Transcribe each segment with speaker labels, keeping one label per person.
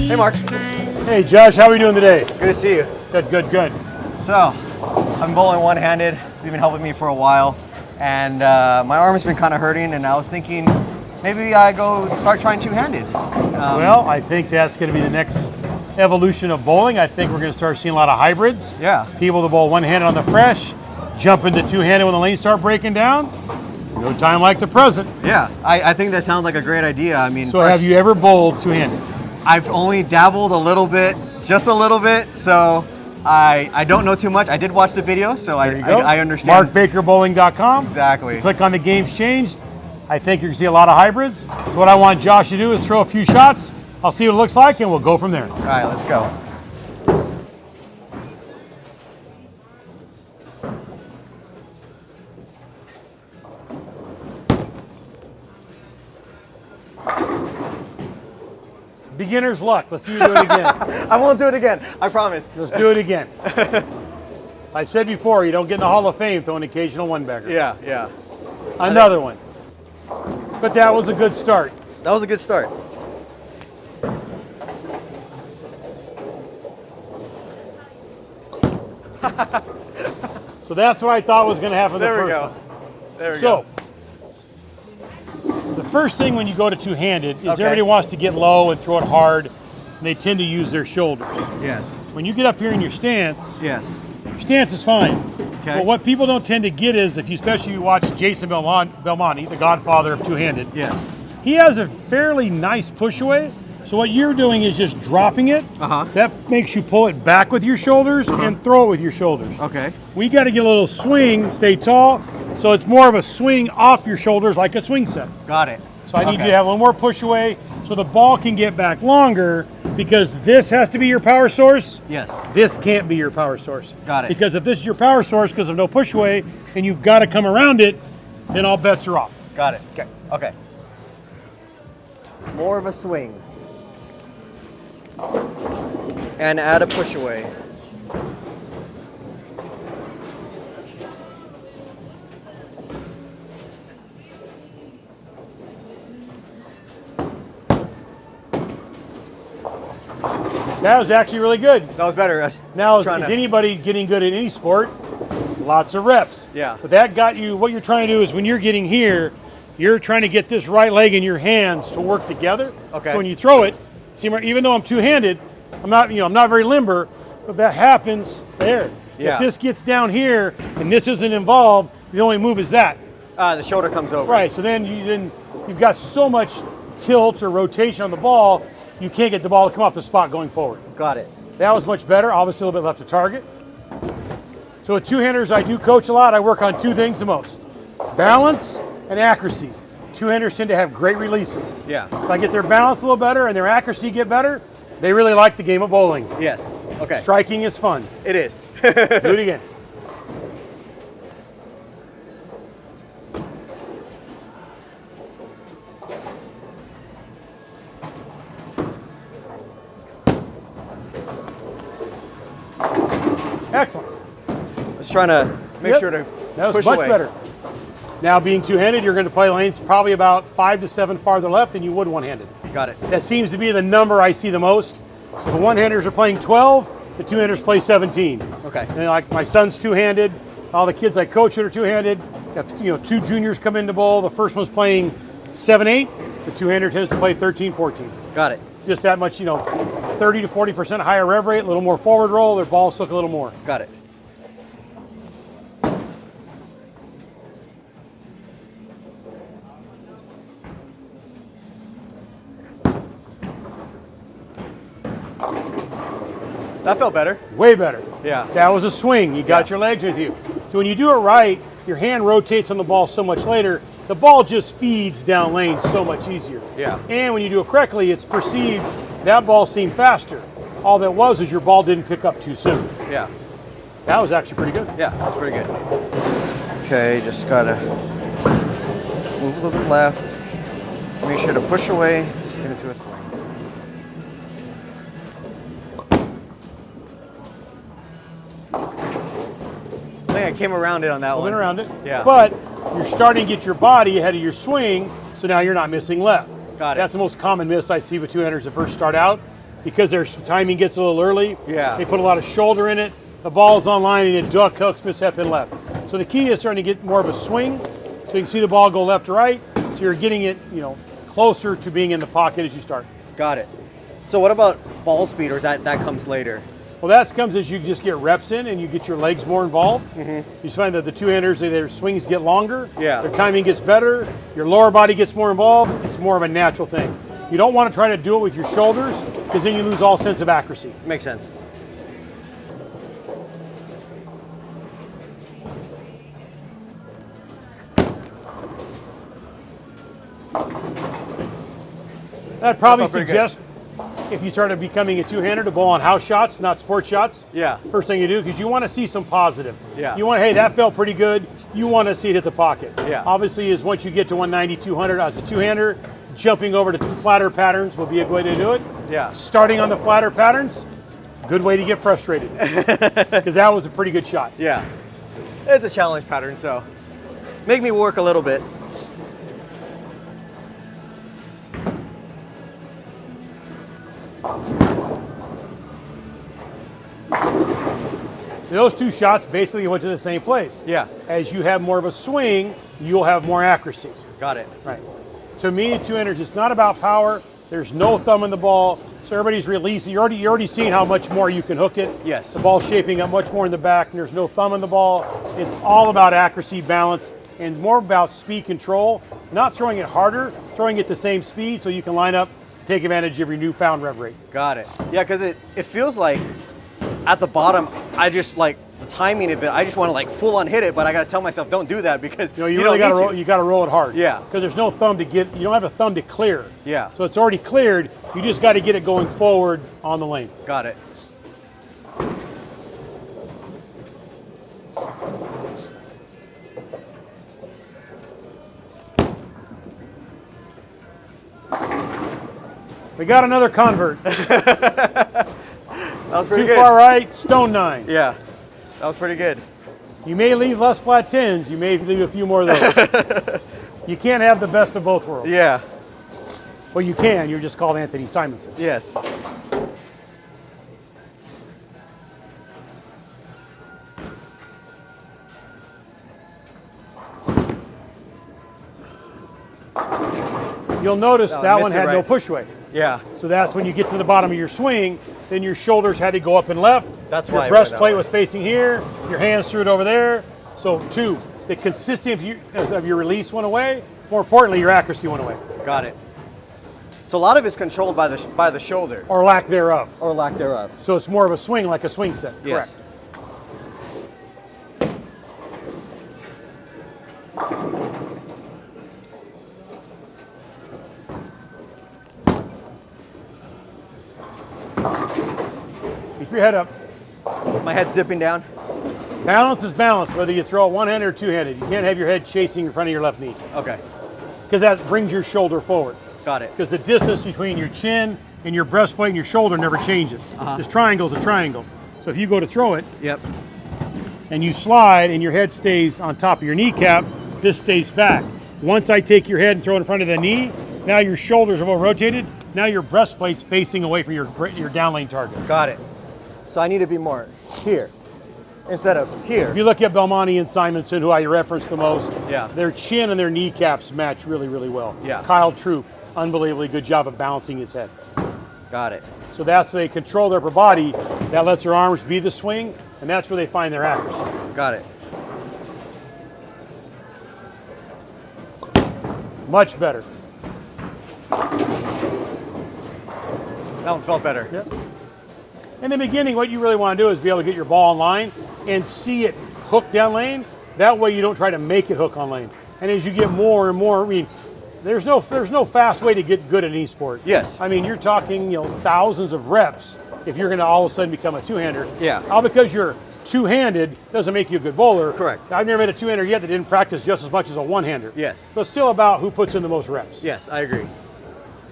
Speaker 1: Hey, Mark.
Speaker 2: Hey, Josh, how are we doing today?
Speaker 1: Good to see you.
Speaker 2: Good, good, good.
Speaker 1: So, I'm bowling one-handed. You've been helping me for a while, and my arm has been kind of hurting, and I was thinking maybe I go start trying two-handed.
Speaker 2: Well, I think that's going to be the next evolution of bowling. I think we're going to start seeing a lot of hybrids.
Speaker 1: Yeah.
Speaker 2: People that bowl one-handed on the fresh, jump into two-handed when the lanes start breaking down. No time like the present.
Speaker 1: Yeah, I think that sounds like a great idea. I mean,
Speaker 2: So have you ever bowled two-handed?
Speaker 1: I've only dabbled a little bit, just a little bit, so I don't know too much. I did watch the video, so I understand.
Speaker 2: MarkBakerBowling.com.
Speaker 1: Exactly.
Speaker 2: Click on the games changed. I think you're going to see a lot of hybrids. So what I want Josh to do is throw a few shots. I'll see what it looks like, and we'll go from there.
Speaker 1: All right, let's go.
Speaker 2: Beginner's luck. Let's see you do it again.
Speaker 1: I won't do it again, I promise.
Speaker 2: Let's do it again. I said before, you don't get in the Hall of Fame through an occasional one-bagger.
Speaker 1: Yeah, yeah.
Speaker 2: Another one. But that was a good start.
Speaker 1: That was a good start.
Speaker 2: So that's what I thought was going to happen.
Speaker 1: There we
Speaker 2: first
Speaker 1: go.
Speaker 2: time.
Speaker 1: There we go.
Speaker 2: The first thing when you go to two-handed is
Speaker 1: Okay.
Speaker 2: everybody wants to get low and throw it hard, and they tend to use their shoulders.
Speaker 1: Yes.
Speaker 2: When you get up here in your stance,
Speaker 1: Yes.
Speaker 2: your stance is fine.
Speaker 1: Okay.
Speaker 2: But what people don't tend to get is, especially if you watch Jason Belmonte, the godfather of two-handed,
Speaker 1: Yes.
Speaker 2: he has a fairly nice push away. So what you're doing is just dropping it. That makes you pull it back with your shoulders and throw it with your shoulders.
Speaker 1: Okay.
Speaker 2: We got to get a little swing, stay tall. So it's more of a swing off your shoulders like a swing set.
Speaker 1: Got it.
Speaker 2: So I need you to have a little more push away so the ball can get back longer, because this has to be your power source.
Speaker 1: Yes.
Speaker 2: This can't be your power source.
Speaker 1: Got it.
Speaker 2: Because if this is your power source because of no push away and you've got to come around it, then all bets are off.
Speaker 1: Got it. Okay. Okay. More of a swing. And add a push away.
Speaker 2: That was actually really good.
Speaker 1: That was better.
Speaker 2: Now, is anybody getting good at any sport? Lots of reps.
Speaker 1: Yeah.
Speaker 2: But that got you, what you're trying to do is when you're getting here, you're trying to get this right leg in your hands to work together.
Speaker 1: Okay.
Speaker 2: So when you throw it, see, even though I'm two-handed, I'm not very limber, but that happens there.
Speaker 1: Yeah.
Speaker 2: If this gets down here and this isn't involved, the only move is that.
Speaker 1: The shoulder comes over.
Speaker 2: Right, so then you've got so much tilt or rotation on the ball, you can't get the ball to come off the spot going forward.
Speaker 1: Got it.
Speaker 2: That was much better, obviously a little bit left to target. So with two-handers, I do coach a lot. I work on two things the most: balance and accuracy. Two-handers tend to have great releases.
Speaker 1: Yeah.
Speaker 2: If I get their balance a little better and their accuracy get better, they really like the game of bowling.
Speaker 1: Yes. Okay.
Speaker 2: Striking is fun.
Speaker 1: It is.
Speaker 2: Do it again. Excellent.
Speaker 1: I was trying to make sure to
Speaker 2: That was
Speaker 1: push
Speaker 2: much
Speaker 1: away.
Speaker 2: better. Now, being two-handed, you're going to play lanes probably about 5 to 7 farther left than you would one-handed.
Speaker 1: Got it.
Speaker 2: That seems to be the number I see the most. The one-handers are playing 12, the two-handers play 17.
Speaker 1: Okay.
Speaker 2: And like my son's two-handed, all the kids I coach that are two-handed, have, two juniors come into bowl. The first one's playing 7-8. The two-hander tends to play 13-14.
Speaker 1: Got it.
Speaker 2: Just that much, 30 to 40% higher rev rate, a little more forward roll, their balls hook a little more.
Speaker 1: Got it. That felt better.
Speaker 2: Way better.
Speaker 1: Yeah.
Speaker 2: That was a swing. You got your legs with you. So when you do it right, your hand rotates on the ball so much later, the ball just feeds down lane so much easier.
Speaker 1: Yeah.
Speaker 2: And when you do it correctly, it's perceived that ball seemed faster. All that was is your ball didn't pick up too soon.
Speaker 1: Yeah.
Speaker 2: That was actually pretty good.
Speaker 1: Yeah, that's pretty good. Okay, just gotta move a little bit left. Make sure to push away, get into a swing. I think I came around it on that one.
Speaker 2: Went around it.
Speaker 1: Yeah.
Speaker 2: But you're starting to get your body ahead of your swing, so now you're not missing left.
Speaker 1: Got it.
Speaker 2: That's the most common miss I see with two-handers that first start out, because their timing gets a little early.
Speaker 1: Yeah.
Speaker 2: They put a lot of shoulder in it. The ball's online and it duck hooks, mishap and left. So the key is starting to get more of a swing, so you can see the ball go left to right. So you're getting it, closer to being in the pocket as you start.
Speaker 1: Got it. So what about ball speed, or that comes later?
Speaker 2: Well, that comes as you just get reps in and you get your legs more involved. You find that the two-handers, their swings get longer,
Speaker 1: Yeah.
Speaker 2: their timing gets better, your lower body gets more involved. It's more of a natural thing. You don't want to try to do it with your shoulders, because then you lose all sense of accuracy.
Speaker 1: Makes sense.
Speaker 2: That probably
Speaker 1: That felt pretty
Speaker 2: suggests if you started becoming a two-hander to bowl on house shots, not sports shots.
Speaker 1: Yeah.
Speaker 2: First thing you do, because you want to see some positive.
Speaker 1: Yeah.
Speaker 2: You want, hey, that felt pretty good. You want to see it hit the pocket.
Speaker 1: Yeah.
Speaker 2: Obviously, is once you get to 190, 200 as a two-hander, jumping over to flatter patterns will be a good way to do it.
Speaker 1: Yeah.
Speaker 2: Starting on the flatter patterns, good way to get frustrated, because that was a pretty good shot.
Speaker 1: Yeah. It's a challenge pattern, so make me work a little bit.
Speaker 2: So those two shots basically went to the same place.
Speaker 1: Yeah.
Speaker 2: As you have more of a swing, you'll have more accuracy.
Speaker 1: Got it.
Speaker 2: Right. To me, two-handers, it's not about power. There's no thumb in the ball, so everybody's releasing. You're already seeing how much more you can hook it.
Speaker 1: Yes.
Speaker 2: The ball's shaping up much more in the back, and there's no thumb in the ball. It's all about accuracy, balance, and more about speed control. Not throwing it harder, throwing it the same speed so you can line up, take advantage of your newfound rev rate.
Speaker 1: Got it. Yeah, because it feels like at the bottom, I just like the timing of it. I just want to like full on hit it, but I got to tell myself don't do that, because
Speaker 2: You really got to roll. You got to roll it hard.
Speaker 1: Yeah.
Speaker 2: Because there's no thumb to get. You don't have a thumb to clear.
Speaker 1: Yeah.
Speaker 2: So it's already cleared. You just got to get it going forward on the lane.
Speaker 1: Got it.
Speaker 2: We got another convert.
Speaker 1: That was pretty
Speaker 2: Too
Speaker 1: good.
Speaker 2: far right, stone 9.
Speaker 1: Yeah, that was pretty good.
Speaker 2: You may leave less flat 10s. You may leave a few more of those. You can't have the best of both worlds.
Speaker 1: Yeah.
Speaker 2: Well, you can. You're just called Anthony Simonson.
Speaker 1: Yes.
Speaker 2: You'll notice
Speaker 1: Oh, I
Speaker 2: that
Speaker 1: missed
Speaker 2: one
Speaker 1: it
Speaker 2: had no
Speaker 1: right.
Speaker 2: push weight.
Speaker 1: Yeah.
Speaker 2: So that's when you get to the bottom of your swing, then your shoulders had to go up and left.
Speaker 1: That's
Speaker 2: your
Speaker 1: why I went that
Speaker 2: breastplate
Speaker 1: way.
Speaker 2: was facing here. Your hands threw it over there. So 2, the consistency of your release went away. More importantly, your accuracy went away,
Speaker 1: Got it. So a lot of it's controlled by the shoulder,
Speaker 2: or lack thereof.
Speaker 1: or lack thereof.
Speaker 2: So it's more of a swing, like a swing set.
Speaker 1: Yes.
Speaker 2: Correct. Keep your head up.
Speaker 1: My head's dipping down.
Speaker 2: Balance is balance, whether you throw it one-handed or two-handed. You can't have your head chasing in front of your left knee,
Speaker 1: Okay.
Speaker 2: because that brings your shoulder forward.
Speaker 1: Got it.
Speaker 2: Because the distance between your chin and your breastplate and your shoulder never changes. This triangle is a triangle. So if you go to throw it
Speaker 1: Yep.
Speaker 2: and you slide and your head stays on top of your kneecap, this stays back. Once I take your head and throw it in front of the knee, now your shoulders are all rotated. Now your breastplate's facing away from your down lane target.
Speaker 1: Got it. So I need to be more here instead of here.
Speaker 2: If you look at Belmonte and Simonson, who I reference the most,
Speaker 1: Yeah.
Speaker 2: their chin and their kneecaps match really, really well.
Speaker 1: Yeah.
Speaker 2: Kyle Troop, unbelievably good job of balancing his head.
Speaker 1: Got it.
Speaker 2: So that's they control their upper body. That lets their arms be the swing, and that's where they find their accuracy.
Speaker 1: Got it.
Speaker 2: Much better.
Speaker 1: That one felt better.
Speaker 2: Yep. In the beginning, what you really want to do is be able to get your ball on line and see it hook down lane. That way you don't try to make it hook on lane. And as you get more and more, I mean, there's no fast way to get good at any sport.
Speaker 1: Yes.
Speaker 2: I mean, you're talking, thousands of reps if you're going to all of a sudden become a two-hander.
Speaker 1: Yeah.
Speaker 2: All because you're two-handed doesn't make you a good bowler.
Speaker 1: Correct.
Speaker 2: I've never met a two-hander yet that didn't practice just as much as a one-hander.
Speaker 1: Yes.
Speaker 2: So it's still about who puts in the most reps.
Speaker 1: Yes, I agree.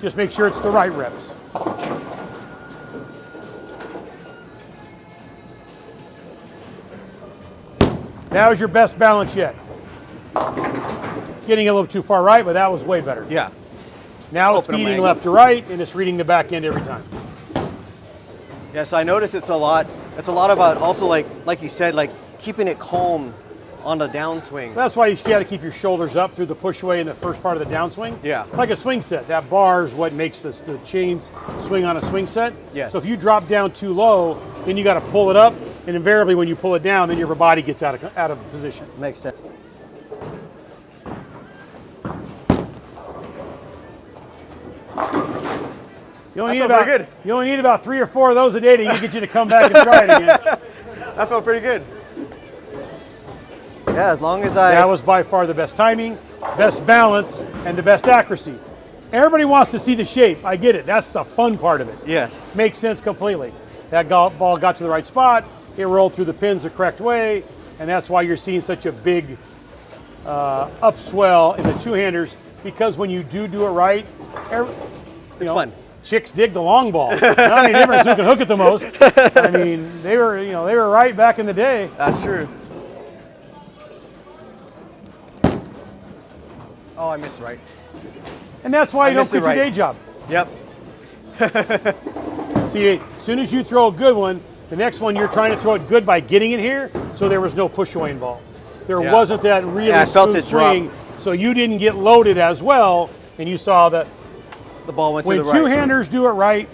Speaker 2: Just make sure it's the right reps. That was your best balance yet. Getting a little too far right, but that was way better.
Speaker 1: Yeah.
Speaker 2: Now it's
Speaker 1: Open up my
Speaker 2: feeding
Speaker 1: angles.
Speaker 2: left to right, and it's reading the back end every time.
Speaker 1: Yeah, so I noticed it's a lot about also like you said, like keeping it calm on the downswing.
Speaker 2: That's why you got to keep your shoulders up through the push away in the first part of the downswing.
Speaker 1: Yeah.
Speaker 2: Like a swing set. That bar is what makes the chains swing on a swing set.
Speaker 1: Yes.
Speaker 2: So if you drop down too low, then you got to pull it up, and invariably when you pull it down, then your body gets out of position.
Speaker 1: Makes sense.
Speaker 2: You only,
Speaker 1: That
Speaker 2: you only need about 3 or 4 of those a day to get you to come back and try it again.
Speaker 1: That felt pretty good. Yeah, as long as
Speaker 2: That was by far the best timing, best balance, and the best accuracy. Everybody wants to see the shape. I get it. That's the fun part of it.
Speaker 1: Yes.
Speaker 2: Makes sense completely. That ball got to the right spot. It rolled through the pins the correct way, and that's why you're seeing such a big upswell in the two-handers. Because when you do it right,
Speaker 1: It's fun.
Speaker 2: Chicks dig the long ball. Not any difference who can hook it the most. I mean, they were right back in the day.
Speaker 1: That's true. Oh, I missed right.
Speaker 2: And that's why you don't quit your day job.
Speaker 1: Yep.
Speaker 2: See, as soon as you throw a good one, the next one you're trying to throw it good by getting it here, so there was no push away involved. There wasn't that really smooth swing, so you didn't get loaded as well, and you saw that
Speaker 1: the ball went to
Speaker 2: when
Speaker 1: the right.
Speaker 2: two-handers do it right,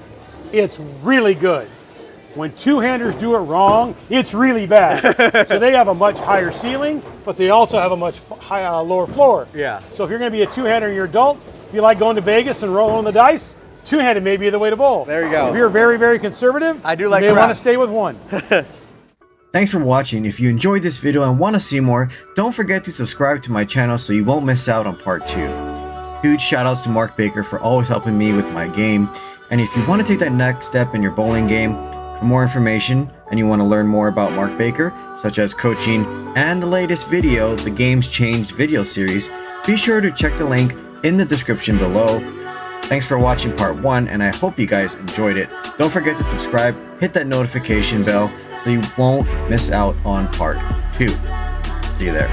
Speaker 2: it's really good. When two-handers do it wrong, it's really bad. So they have a much higher ceiling, but they also have a much lower floor.
Speaker 1: Yeah.
Speaker 2: So if you're going to be a two-hander and you're adult, if you like going to Vegas and rolling the dice, two-handed may be the way to bowl.
Speaker 1: There you go.
Speaker 2: If you're very, very conservative,
Speaker 1: I do like
Speaker 2: you may want to
Speaker 1: craps.
Speaker 2: stay with one.
Speaker 3: Thanks for watching. If you enjoyed this video and want to see more, don't forget to subscribe to my channel so you won't miss out on part 2. Huge shout outs to Mark Baker for always helping me with my game. And if you want to take that next step in your bowling game, for more information and you want to learn more about Mark Baker, such as coaching and the latest video, the Games Changed video series, be sure to check the link in the description below. Thanks for watching part 1, and I hope you guys enjoyed it. Don't forget to subscribe, hit that notification bell so you won't miss out on part 2. See you there.